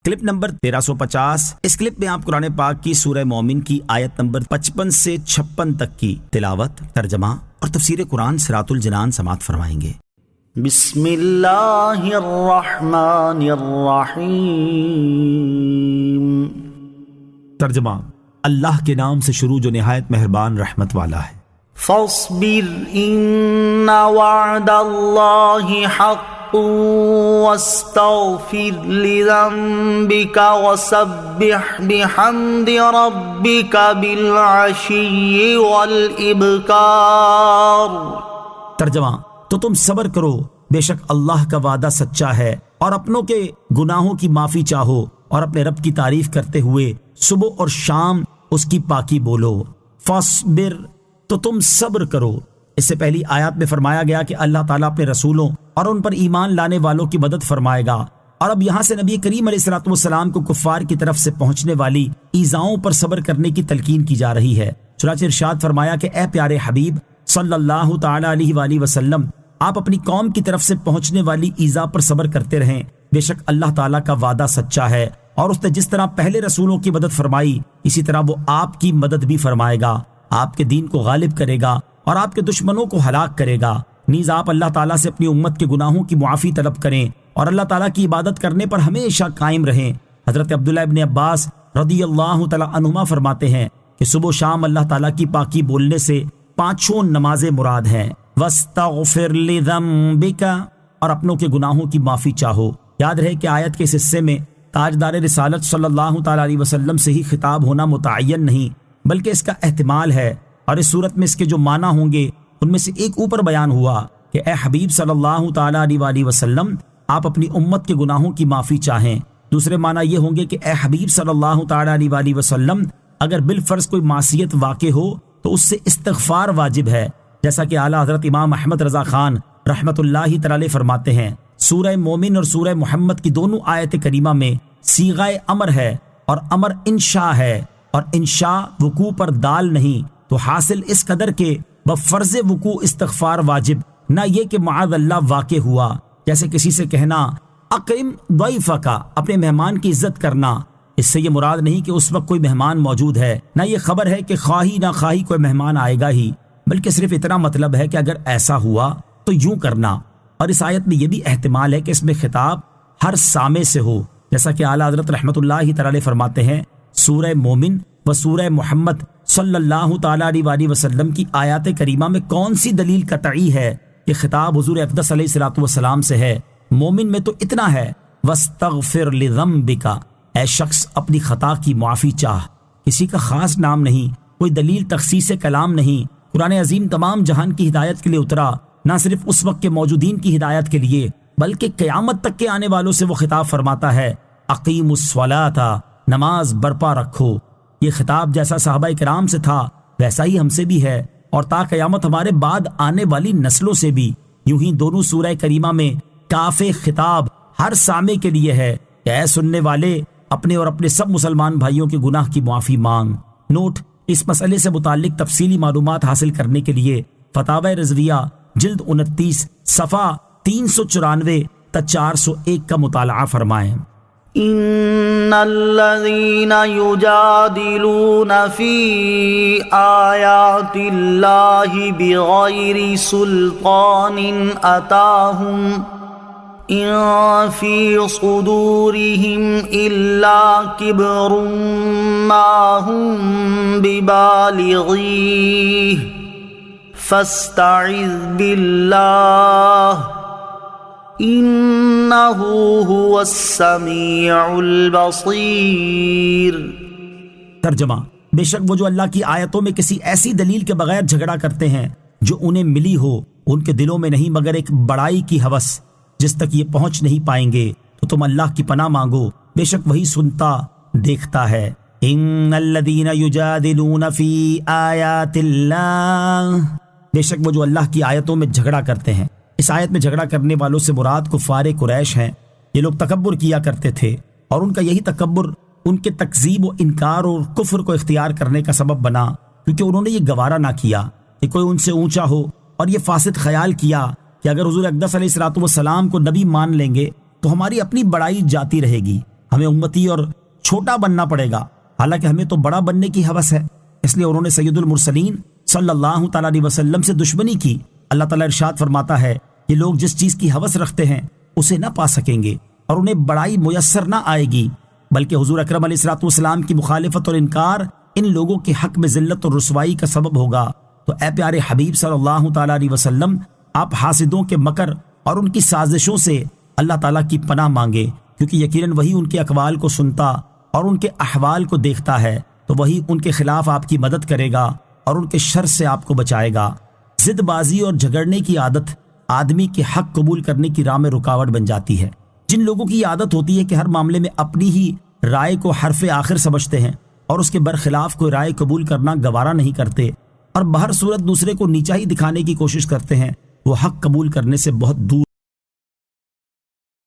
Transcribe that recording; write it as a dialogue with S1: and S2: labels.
S1: Clip number 1350۔ اس clip میں آپ قرآن پاک کی سورہ مومن کی آیت نمبر 55 سے 56 تک کی تلاوت، ترجمہ اور تفسیر قرآن صراط الجنان سماعت فرمائیں گے۔
S2: بسم اللہ الرحمن الرحیم۔
S1: ترجمہ، اللہ کے نام سے شروع جو نہایت مہربان رحمت والا ہے۔
S2: فاصبر ان وعد اللہ حق واستغفر لذنبك وسبح بحمد ربك بالعشی والابکار۔
S1: ترجمہ، تو تم صبر کرو، بے شک اللہ کا وعدہ سچا ہے، اور اپنوں کے گناہوں کی معافی چاہو اور اپنے رب کی تعریف کرتے ہوئے صبح اور شام اس کی پاکی بولو۔ فاصبر، تو تم صبر کرو۔ اس سے پہلی آیات میں فرمایا گیا کہ اللہ تعالیٰ اپنے رسولوں اور ان پر ایمان لانے والوں کی مدد فرمائے گا، اور اب یہاں سے نبی کریم علیہ الصلوۃ والسلام کو کفار کی طرف سے پہنچنے والی ایذاؤں پر صبر کرنے کی تلقین کی جا رہی ہے۔ چنانچہ ارشاد فرمایا کہ اے پیارے حبیب صلی اللہ تعالی علیہ وآلہ وسلم، آپ اپنی قوم کی طرف سے پہنچنے والی ایذا پر صبر کرتے رہیں، بے شک اللہ تعالیٰ کا وعدہ سچا ہے، اور اس نے جس طرح پہلے رسولوں کی مدد فرمائی اسی طرح وہ آپ کی مدد بھی فرمائے گا، آپ کے دین کو غالب کرے گا اور آپ کے دشمنوں کو ہلاک کرے گا۔ نیز آپ اللہ تعالیٰ سے اپنی امت کے گناہوں کی معافی طلب کریں اور اللہ تعالیٰ کی عبادت کرنے پر ہمیشہ قائم رہیں۔ حضرت عبداللہ ابن عباس رضی اللہ تعالیٰ عنہما فرماتے ہیں کہ صبح و شام اللہ تعالیٰ کی پاکی بولنے سے 5 نمازیں مراد ہیں۔ وَاسْتَغْفِرْ لِذَنبِكَ، اور اپنوں کے گناہوں کی معافی چاہو۔ یاد رہے کہ آیت کے اس حصے میں تاجدار رسالت صلی اللہ تعالیٰ علیہ وسلم سے ہی خطاب ہونا متعین نہیں بلکہ اس کا احتمال ہے، اور اس صورت میں اس کے جو معنی ہوں گے ان میں سے ایک اوپر بیان ہوا کہ اے حبیب صلی اللہ تعالیٰ علیہ وآلہ وسلم، آپ اپنی امت کے گناہوں کی معافی چاہیں۔ دوسرے معنی یہ ہوں گے کہ اے حبیب صلی اللہ تعالیٰ علیہ وآلہ وسلم، اگر بالفرض کوئی معصیت واقع ہو تو اس سے استغفار واجب ہے، جیسا کہ اعلیٰ حضرت امام احمد رضا خان رحمۃ اللہ تعالی فرماتے ہیں۔ سورہ مومن اور سورہ محمد کی دونوں آیت کریمہ میں صیغہ امر ہے، اور امر انشاء ہے، اور انشاء وقوع پر دال نہیں، تو حاصل اس قدر کے بفرض وقوع استغفار واجب، نہ یہ کہ معاذ اللہ واقع ہوا، جیسے کسی سے کہنا اکرم ضیفک، اپنے مہمان کی عزت کرنا۔ اس سے یہ مراد نہیں کہ اس وقت کوئی مہمان موجود ہے، نہ یہ خبر ہے کہ خواہی نہ خواہی کوئی مہمان آئے گا ہی، بلکہ صرف اتنا مطلب ہے کہ اگر ایسا ہوا تو یوں کرنا۔ اور اس آیت میں یہ بھی احتمال ہے کہ اس میں خطاب ہر سامع سے ہو، جیسا کہ اعلیٰ حضرت رحمۃ اللہ تعالی فرماتے ہیں سورہ مومن و سورہ محمد صلی اللہ تعالیٰ علیہ وآلہ وسلم کی آیات کریمہ میں کون سی دلیل قطعی ہے کہ خطاب حضور اقدس علیہ الصلوۃ والسلام سے ہے؟ مومن میں تو اتنا ہے وَاسْتَغْفِرْ لِذَنبِكَ، اے شخص اپنی خطا کی معافی چاہ۔ کسی کا خاص نام نہیں، کوئی دلیل تخصیص کلام نہیں۔ قرآن عظیم تمام جہان کی ہدایت کے لیے اترا، نہ صرف اس وقت کے موجودین کی ہدایت کے لیے بلکہ قیامت تک کے آنے والوں سے وہ خطاب فرماتا ہے اقیموا الصلاۃ، نماز برپا رکھو۔ یہ خطاب جیسا صحابہ کرام سے تھا ویسا ہی ہم سے بھی ہے، اور تا قیامت ہمارے بعد آنے والی نسلوں سے بھی۔ یوں ہی دونوں سورہ کریمہ میں کافی خطاب ہر سامع کے لیے ہے کہ اے سننے والے، اپنے اور اپنے سب مسلمان بھائیوں کے گناہ کی معافی مانگ۔ نوٹ: اس مسئلے سے متعلق تفصیلی معلومات حاصل کرنے کے لیے فتاوی رضویہ جلد 29 صفحہ 394 تا 401 کا مطالعہ فرمائیں۔
S2: ان الذين يجادلون في آيات الله بغير سلطان أتاهم إن في صدورهم إلا كبر ما هم ببالغيه فاستعذ بالله انہ هو السمیع البصیر۔
S1: ترجمہ، بے شک وہ جو اللہ کی آیتوں میں کسی ایسی دلیل کے بغیر جھگڑا کرتے ہیں جو انہیں ملی ہو، ان کے دلوں میں نہیں مگر ایک بڑائی کی ہوس جس تک یہ پہنچ نہیں پائیں گے، تو تم اللہ کی پناہ مانگو، بے شک وہی سنتا دیکھتا ہے۔ ان الذین یجادلون فی آیات اللہ، بے شک وہ جو اللہ کی آیتوں میں جھگڑا کرتے ہیں۔ اس آیت میں جھگڑا کرنے والوں سے مراد کفار قریش ہیں۔ یہ لوگ تکبر کیا کرتے تھے، اور ان کا یہی تکبر ان کے تکذیب و انکار اور کفر کو اختیار کرنے کا سبب بنا، کیونکہ انہوں نے یہ گوارا نہ کیا کہ کوئی ان سے اونچا ہو، اور یہ فاسد خیال کیا کہ اگر حضور اقدس علیہ الصلوۃ والسلام کو نبی مان لیں گے تو ہماری اپنی بڑائی جاتی رہے گی۔ ہمیں امتی اور چھوٹا بننا پڑے گا، حالانکہ ہمیں تو بڑا بننے کی ہوس ہے۔ اس لیے انہوں نے سید المرسلین صلی اللہ تعالیٰ علیہ وسلم سے دشمنی کی۔ اللہ تعالیٰ ارشاد فرماتا ہے کہ لوگ جس چیز کی ہوس رکھتے ہیں اسے نہ پا سکیں گے اور انہیں بڑائی میسر نہ آئے گی، بلکہ حضور اکرم علیہ الصلوۃ والسلام کی مخالفت اور انکار ان لوگوں کے حق میں ذلت اور رسوائی کا سبب ہوگا۔ تو اے پیارے حبیب صلی اللہ تعالیٰ علیہ وسلم، آپ حاسدوں کے مکر اور ان کی سازشوں سے اللہ تعالیٰ کی پناہ مانگے، کیونکہ یقیناً وہی ان کے اقوال کو سنتا اور ان کے احوال کو دیکھتا ہے، تو وہی ان کے خلاف آپ کی مدد کرے گا اور ان کے شر سے آپ کو بچائے گا۔ ضد بازی اور جھگڑنے کی عادت آدمی کے حق قبول کرنے کی راہ میں رکاوٹ بن جاتی ہے۔ جن لوگوں کی عادت ہوتی ہے کہ ہر معاملے میں اپنی ہی رائے کو حرف آخر سمجھتے ہیں اور اس کے برخلاف کوئی رائے قبول کرنا گوارا نہیں کرتے اور بہر صورت دوسرے کو نیچا ہی دکھانے کی کوشش کرتے ہیں، وہ حق قبول کرنے سے بہت دور